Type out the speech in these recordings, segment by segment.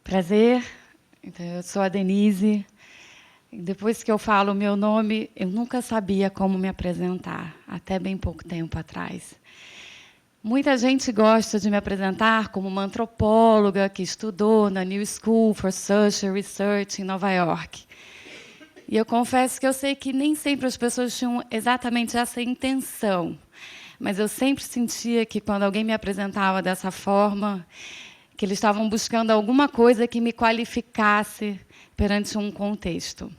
Prazer, então, eu sou a Denise. Depois que eu falo o meu nome, eu nunca sabia como me apresentar, até bem pouco tempo atrás. Muita gente gosta de me apresentar como uma antropóloga que estudou na New School for Social Research em Nova York. E eu confesso que eu sei que nem sempre as pessoas tinham exatamente essa intenção, mas eu sempre sentia que, quando alguém me apresentava dessa forma, que eles estavam buscando alguma coisa que me qualificasse perante um contexto.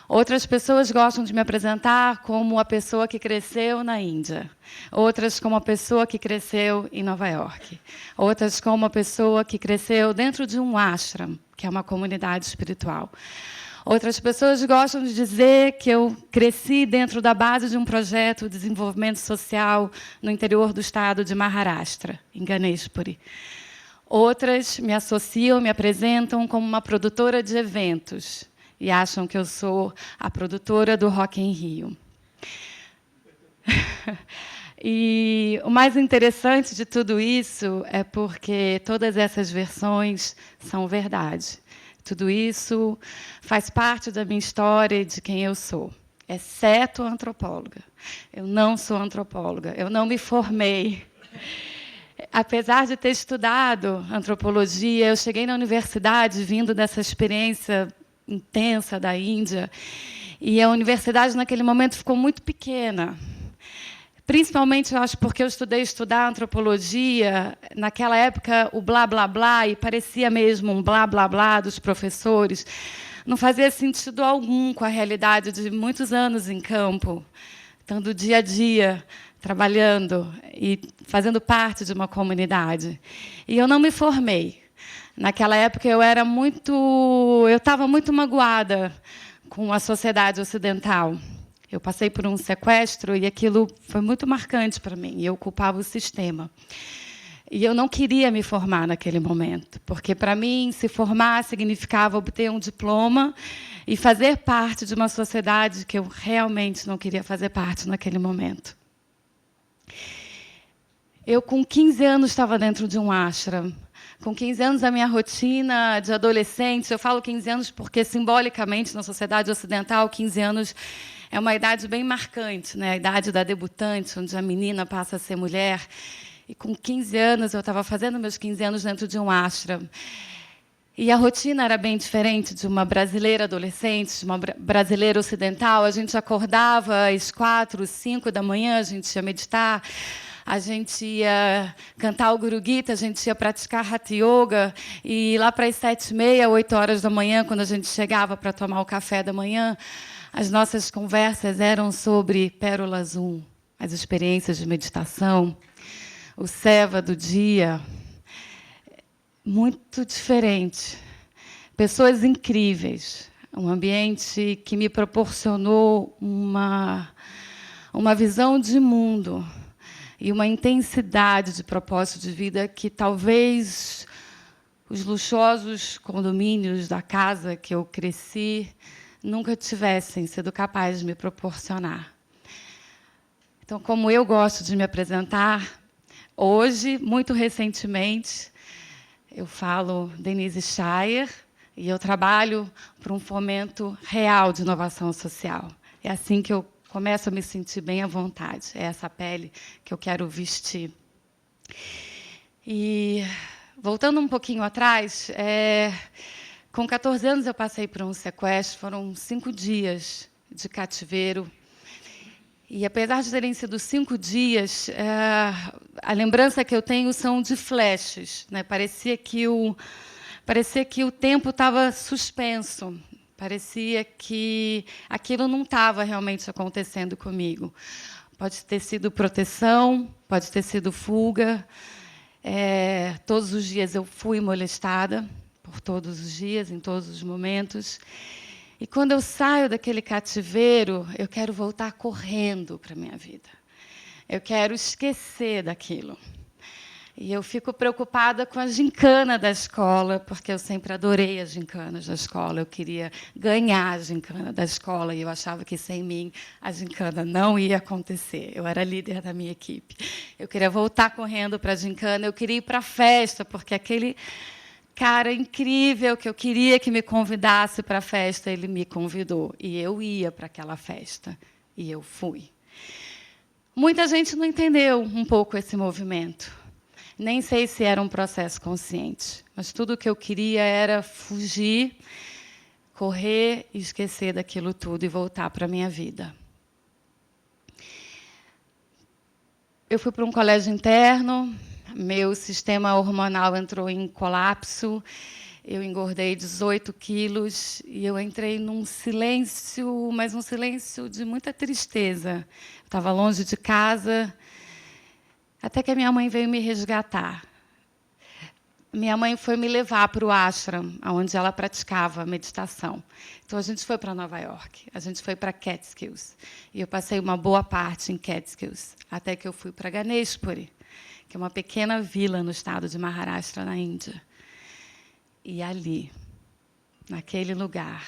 Outras pessoas gostam de me apresentar como a pessoa que cresceu na Índia. Outras como a pessoa que cresceu em Nova York. Outras como a pessoa que cresceu dentro de um ashram, que é uma comunidade espiritual. Outras pessoas gostam de dizer que eu cresci dentro da base de um projeto de desenvolvimento social no interior do estado de Maharashtra, em Ganeshpuri. Outras me associam, me apresentam como uma produtora de eventos e acham que eu sou a produtora do Rock em Rio. E o mais interessante de tudo isso é porque todas essas versões são verdade. Tudo isso faz parte da minha história e de quem eu sou, exceto antropóloga. Eu não sou antropóloga, eu não me formei. Apesar de ter estudado antropologia, eu cheguei na universidade vindo dessa experiência intensa da Índia, e a universidade, naquele momento, ficou muito pequena. Principalmente, eu acho, porque eu estudar antropologia, naquela época, o blá, blá, blá, e parecia mesmo um blá, blá, blá dos professores, não fazia sentido algum com a realidade de muitos anos em campo, estando dia a dia, trabalhando e fazendo parte de uma comunidade. E eu não me formei. Naquela época, eu estava muito magoada com a sociedade ocidental. Eu passei por um sequestro e aquilo foi muito marcante para mim, e eu culpava o sistema. E eu não queria me formar naquele momento, porque, para mim, se formar significava obter um diploma e fazer parte de uma sociedade que eu realmente não queria fazer parte naquele momento. Eu, com 15 anos, estava dentro de um ashram. Com 15 anos, a minha rotina de adolescente, eu falo 15 anos porque, simbolicamente, na sociedade ocidental, 15 anos é uma idade bem marcante, né? A idade da debutante, onde a menina passa a ser mulher. E, com 15 anos, eu estava fazendo meus 15 anos dentro de um ashram. E a rotina era bem diferente de uma brasileira adolescente, de uma brasileira ocidental. A gente acordava às 4, 5 da manhã, a gente ia meditar, a gente ia cantar o Guru Gita, a gente ia praticar Hatha Yoga, e lá para as 7h30, 8 horas da manhã, quando a gente chegava para tomar o café da manhã, as nossas conversas eram sobre Pérola Azul, as experiências de meditação, o seva do dia. Muito diferente. Pessoas incríveis. Um ambiente que me proporcionou uma visão de mundo e uma intensidade de propósito de vida que talvez os luxuosos condomínios da casa que eu cresci nunca tivessem sido capazes de me proporcionar. Então, como eu gosto de me apresentar, hoje, muito recentemente, eu falo Denise Shire e eu trabalho por um fomento real de inovação social. É assim que eu começo a me sentir bem à vontade. É essa pele que eu quero vestir. E, voltando um pouquinho atrás, com 14 anos eu passei por um sequestro, foram 5 dias de cativeiro. E, apesar de terem sido 5 dias, a lembrança que eu tenho são de flashes, né? Parecia que o tempo estava suspenso. Parecia que aquilo não estava realmente acontecendo comigo. Pode ter sido proteção, pode ter sido fuga. Todos os dias eu fui molestada, por todos os dias, em todos os momentos. E, quando eu saio daquele cativeiro, eu quero voltar correndo para a minha vida. Eu quero esquecer daquilo. E eu fico preocupada com a gincana da escola, porque eu sempre adorei as gincanas da escola. Eu queria ganhar a gincana da escola, e eu achava que, sem mim, a gincana não ia acontecer. Eu era líder da minha equipe. Eu queria voltar correndo para a gincana, eu queria ir para a festa, porque aquele cara incrível que eu queria que me convidasse para a festa, ele me convidou. E eu ia para aquela festa. E eu fui. Muita gente não entendeu um pouco esse movimento. Nem sei se era um processo consciente, mas tudo o que eu queria era fugir, correr e esquecer daquilo tudo e voltar para a minha vida. Eu fui para um colégio interno, meu sistema hormonal entrou em colapso, eu engordei 18 quilos e eu entrei num silêncio, mas um silêncio de muita tristeza. Estava longe de casa, até que a minha mãe veio me resgatar. Minha mãe foi me levar para o ashram, onde ela praticava meditação. Então, a gente foi para Nova York, a gente foi para Catskills. E eu passei uma boa parte em Catskills, até que eu fui para Ganeshpuri, que é uma pequena vila no estado de Maharashtra, na Índia. E ali, naquele lugar,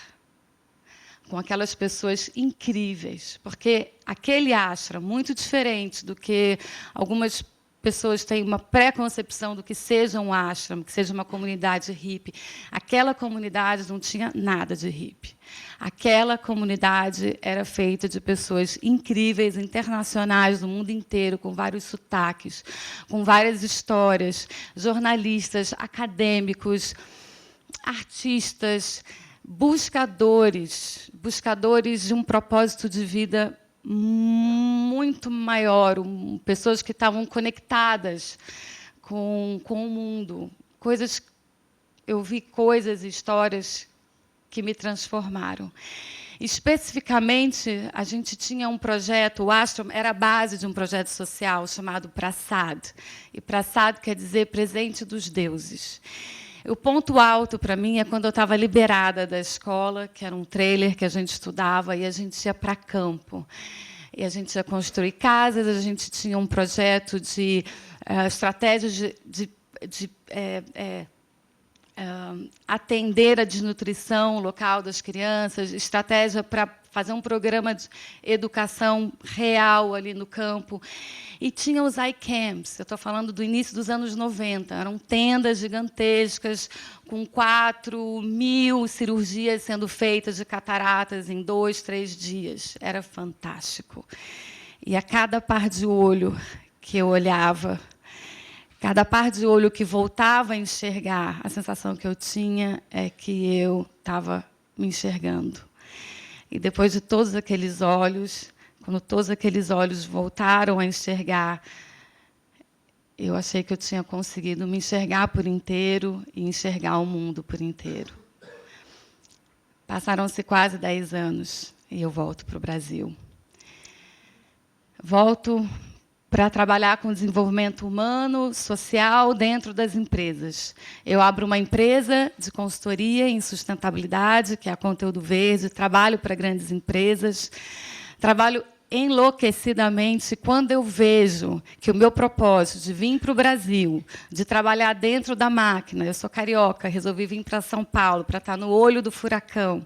com aquelas pessoas incríveis, porque aquele ashram, muito diferente do que algumas pessoas têm uma pré-concepção do que seja um ashram, que seja uma comunidade hippie. Aquela comunidade não tinha nada de hippie. Aquela comunidade era feita de pessoas incríveis, internacionais, do mundo inteiro, com vários sotaques, com várias histórias, jornalistas, acadêmicos, artistas, buscadores de um propósito de vida muito maior, pessoas que estavam conectadas com o mundo. Eu vi coisas e histórias que me transformaram. Especificamente, a gente tinha um projeto, o ashram era a base de um projeto social chamado Prasad. E Prasad quer dizer presente dos deuses. O ponto alto para mim é quando eu estava liberada da escola, que era um trailer que a gente estudava, e a gente ia para campo. E a gente ia construir casas, a gente tinha um projeto de estratégias de atender a desnutrição local das crianças, estratégia para fazer um programa de educação real ali no campo. E tinha os iCamps, eu estou falando do início dos anos 90, eram tendas gigantescas, com 4.000 cirurgias sendo feitas de cataratas em 2, 3 dias. Era fantástico. E a cada par de olho que eu olhava, cada par de olho que voltava a enxergar, a sensação que eu tinha é que eu estava me enxergando. E depois de todos aqueles olhos, quando todos aqueles olhos voltaram a enxergar, eu achei que eu tinha conseguido me enxergar por inteiro e enxergar o mundo por inteiro. Passaram-se quase 10 anos e eu volto para o Brasil. Volto para trabalhar com desenvolvimento humano, social, dentro das empresas. Eu abro uma empresa de consultoria em sustentabilidade, que é a Conteúdo Verde, trabalho para grandes empresas, trabalho enlouquecidamente quando eu vejo que o meu propósito de vir para o Brasil, de trabalhar dentro da máquina, eu sou carioca, resolvi vir para São Paulo, para estar no olho do furacão,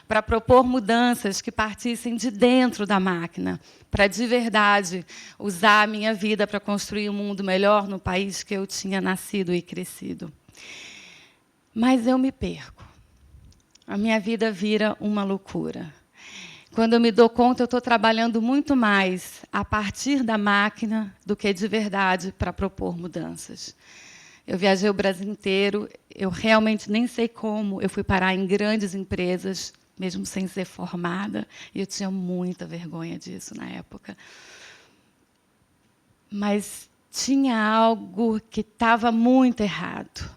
para propor mudanças que partissem de dentro da máquina, para, de verdade, usar a minha vida para construir um mundo melhor no país que eu tinha nascido e crescido. Mas eu me perco. A minha vida vira uma loucura. Quando eu me dou conta, eu estou trabalhando muito mais a partir da máquina do que, de verdade, para propor mudanças. Eu viajei o Brasil inteiro, eu realmente nem sei como eu fui parar em grandes empresas, mesmo sem ser formada, e eu tinha muita vergonha disso na época. Mas tinha algo que estava muito errado.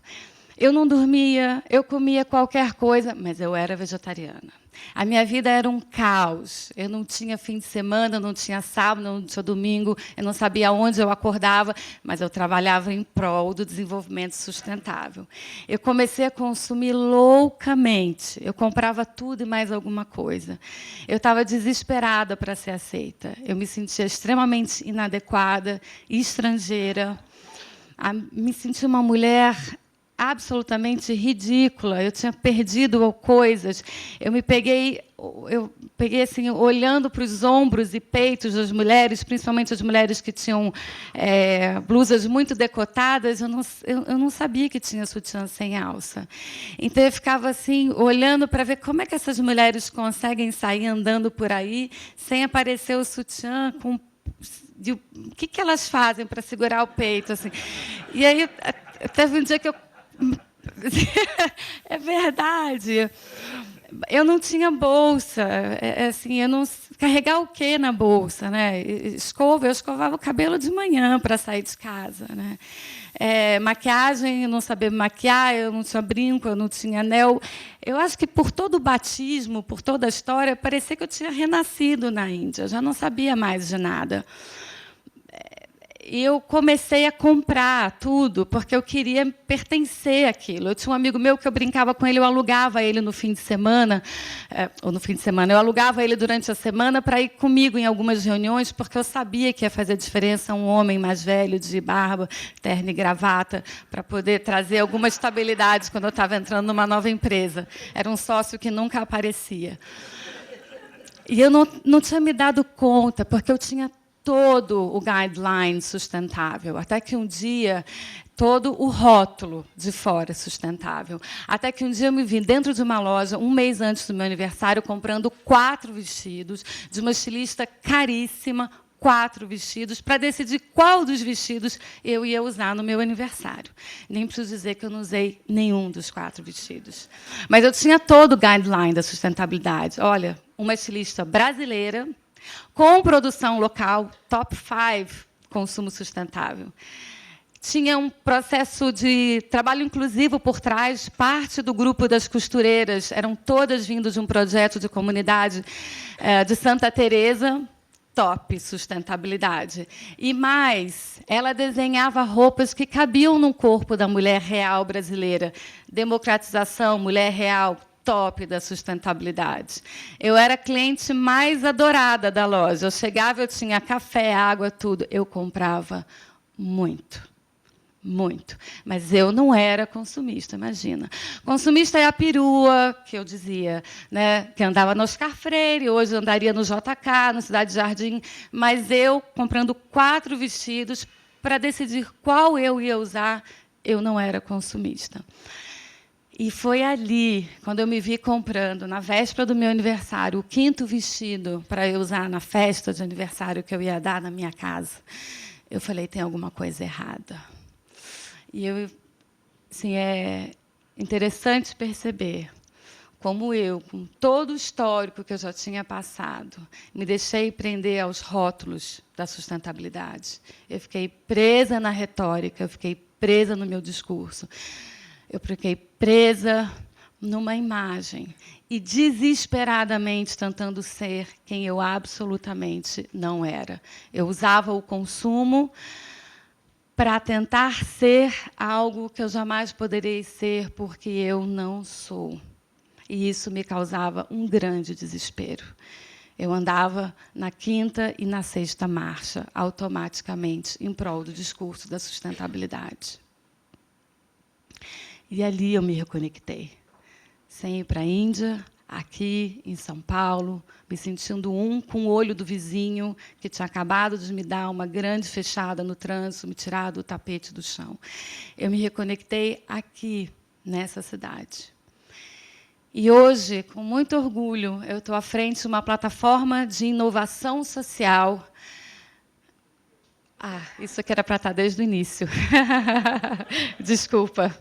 Eu não dormia, eu comia qualquer coisa, mas eu era vegetariana. A minha vida era um caos. Eu não tinha fim de semana, não tinha sábado, não tinha domingo, eu não sabia onde eu acordava, mas eu trabalhava em prol do desenvolvimento sustentável. Eu comecei a consumir loucamente. Eu comprava tudo e mais alguma coisa. Eu estava desesperada para ser aceita. Eu me sentia extremamente inadequada, estrangeira. Me sentia uma mulher absolutamente ridícula. Eu tinha perdido coisas. Eu me peguei, eu peguei assim, olhando para os ombros e peitos das mulheres, principalmente as mulheres que tinham blusas muito decotadas, eu não sabia que tinha sutiã sem alça. Então, eu ficava assim, olhando para ver como é que essas mulheres conseguem sair andando por aí sem aparecer o sutiã com... o que elas fazem para segurar o peito? Assim. E aí, teve um dia que eu... É verdade. Eu não tinha bolsa, assim, eu não carregar o quê na bolsa, né? Eu escovava o cabelo de manhã para sair de casa, né? Maquiagem, eu não sabia me maquiar, eu não tinha brinco, eu não tinha anel. Eu acho que por todo o batismo, por toda a história, parecia que eu tinha renascido na Índia. Eu já não sabia mais de nada. E eu comecei a comprar tudo, porque eu queria pertencer àquilo. Eu tinha um amigo meu que eu brincava com ele, eu alugava ele no fim de semana, ou no fim de semana, eu alugava ele durante a semana para ir comigo em algumas reuniões, porque eu sabia que ia fazer diferença um homem mais velho, de barba, terno e gravata, para poder trazer alguma estabilidade quando eu estava entrando numa nova empresa. Era um sócio que nunca aparecia. E eu não tinha me dado conta, porque eu tinha todo o guideline sustentável, até que um dia, todo o rótulo de fora sustentável. Até que um dia eu me vi dentro de uma loja, um mês antes do meu aniversário, comprando 4 vestidos, de uma estilista caríssima, 4 vestidos, para decidir qual dos vestidos eu ia usar no meu aniversário. Nem preciso dizer que eu não usei nenhum dos 4 vestidos. Mas eu tinha todo o guideline da sustentabilidade. Olha, uma estilista brasileira, com produção local, top 5, consumo sustentável. Tinha um processo de trabalho inclusivo por trás, parte do grupo das costureiras, eram todas vindas de um projeto de comunidade de Santa Teresa, top sustentabilidade. E mais, ela desenhava roupas que cabiam no corpo da mulher real brasileira. Democratização, mulher real, top da sustentabilidade. Eu era a cliente mais adorada da loja. Eu chegava, eu tinha café, água, tudo. Eu comprava muito. Muito. Mas eu não era consumista, imagina. Consumista é a perua, que eu dizia, né, que andava no Oscar Freire, hoje andaria no JK, no Cidade Jardim, mas eu, comprando 4 vestidos, para decidir qual eu ia usar, eu não era consumista. E foi ali, quando eu me vi comprando, na véspera do meu aniversário, o 5º vestido para eu usar na festa de aniversário que eu ia dar na minha casa. Eu falei, tem alguma coisa errada. E assim, é interessante perceber como eu, com todo o histórico que eu já tinha passado, me deixei prender aos rótulos da sustentabilidade. Eu fiquei presa na retórica, eu fiquei presa no meu discurso. Eu fiquei presa numa imagem e desesperadamente tentando ser quem eu absolutamente não era. Eu usava o consumo para tentar ser algo que eu jamais poderei ser, porque eu não sou. E isso me causava um grande desespero. Eu andava na 5ª e na 6ª marcha, automaticamente, em prol do discurso da sustentabilidade. E ali eu me reconectei. Sem ir para a Índia, aqui em São Paulo, me sentindo com o olho do vizinho, que tinha acabado de me dar uma grande fechada no trânsito, me tirar do tapete do chão. Eu me reconectei aqui, nessa cidade. E hoje, com muito orgulho, eu estou à frente de uma plataforma de inovação social. Isso aqui era para estar desde o início. Desculpa.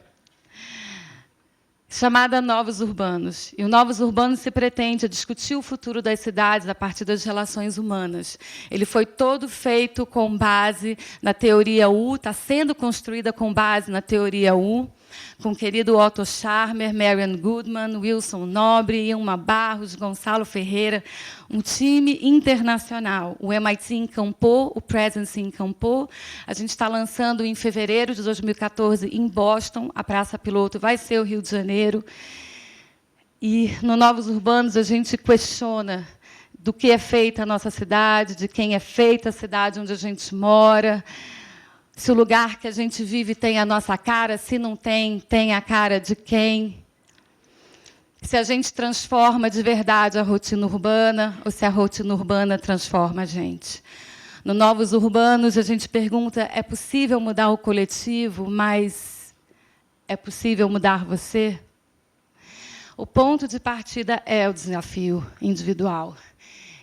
Chamada Novos Urbanos. E o Novos Urbanos se pretende discutir o futuro das cidades a partir das relações humanas. Ele foi todo feito com base na teoria U, está sendo construída com base na teoria U, com o querido Otto Scharmer, Marian Goodman, Wilson Nobre, Ilma Barros, Gonçalo Ferreira, um time internacional. O MIT encampou, o Presence encampou. A gente está lançando em fevereiro de 2014 em Boston, a Praça Piloto vai ser o Rio de Janeiro. E no Novos Urbanos a gente questiona do que é feita a nossa cidade, de quem é feita a cidade onde a gente mora, se o lugar que a gente vive tem a nossa cara, se não tem, tem a cara de quem? Se a gente transforma de verdade a rotina urbana ou se a rotina urbana transforma a gente. No Novos Urbanos, a gente pergunta, é possível mudar o coletivo, mas é possível mudar você? O ponto de partida é o desafio individual.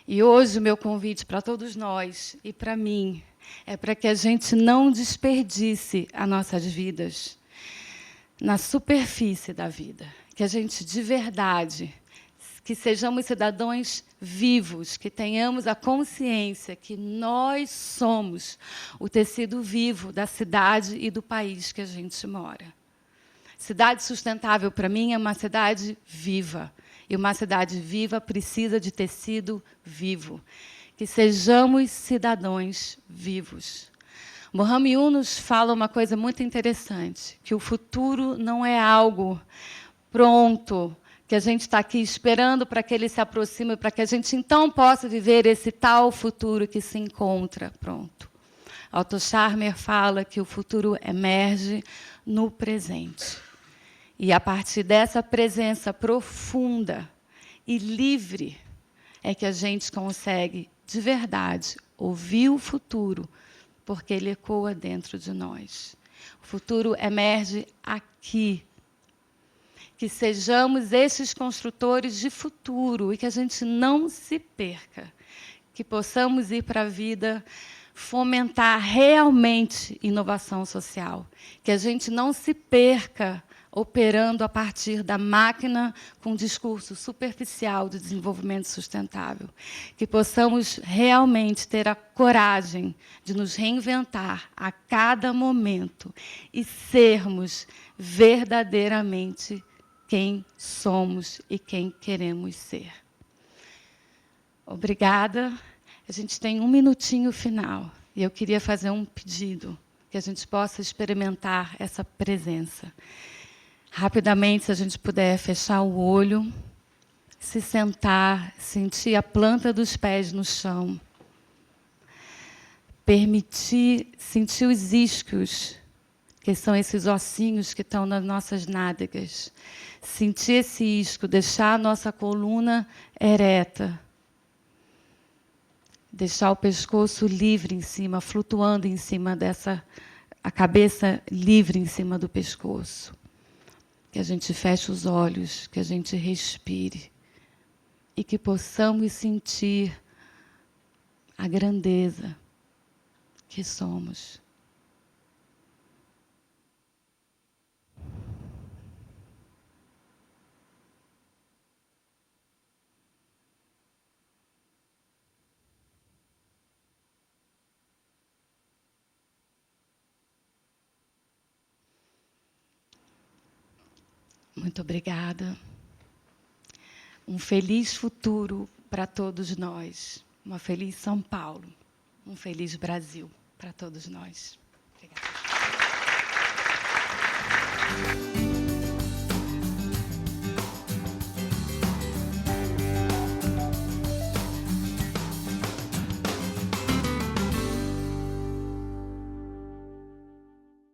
E hoje o meu convite para todos nós e para mim é para que a gente não desperdice as nossas vidas na superfície da vida, que a gente de verdade, que sejamos cidadãos vivos, que tenhamos a consciência que nós somos o tecido vivo da cidade e do país que a gente mora. Cidade sustentável, para mim, é uma cidade viva. E uma cidade viva precisa de tecido vivo. Que sejamos cidadãos vivos. Mohamed Yunus fala uma coisa muito interessante, que o futuro não é algo pronto, que a gente está aqui esperando para que ele se aproxime, para que a gente, então, possa viver esse tal futuro que se encontra pronto. Otto Scharmer fala que o futuro emerge no presente. E, a partir dessa presença profunda e livre, é que a gente consegue, de verdade, ouvir o futuro, porque ele ecoa dentro de nós. O futuro emerge aqui. Que sejamos esses construtores de futuro e que a gente não se perca. Que possamos ir para a vida fomentar realmente inovação social. Que a gente não se perca operando a partir da máquina com um discurso superficial de desenvolvimento sustentável. Que possamos realmente ter a coragem de nos reinventar a cada momento e sermos verdadeiramente quem somos e quem queremos ser. Obrigada. A gente tem um minutinho final e eu queria fazer um pedido, que a gente possa experimentar essa presença. Rapidamente, se a gente puder fechar o olho, se sentar, sentir a planta dos pés no chão, permitir sentir os isquios, que são esses ossinhos que estão nas nossas nádegas, sentir esse isco, deixar a nossa coluna ereta, deixar o pescoço livre em cima, flutuando em cima dessa, a cabeça livre em cima do pescoço. Que a gente feche os olhos, que a gente respire e que possamos sentir a grandeza que somos. Muito obrigada. Um feliz futuro para todos nós. Uma feliz São Paulo. Um feliz Brasil para todos nós. Obrigada.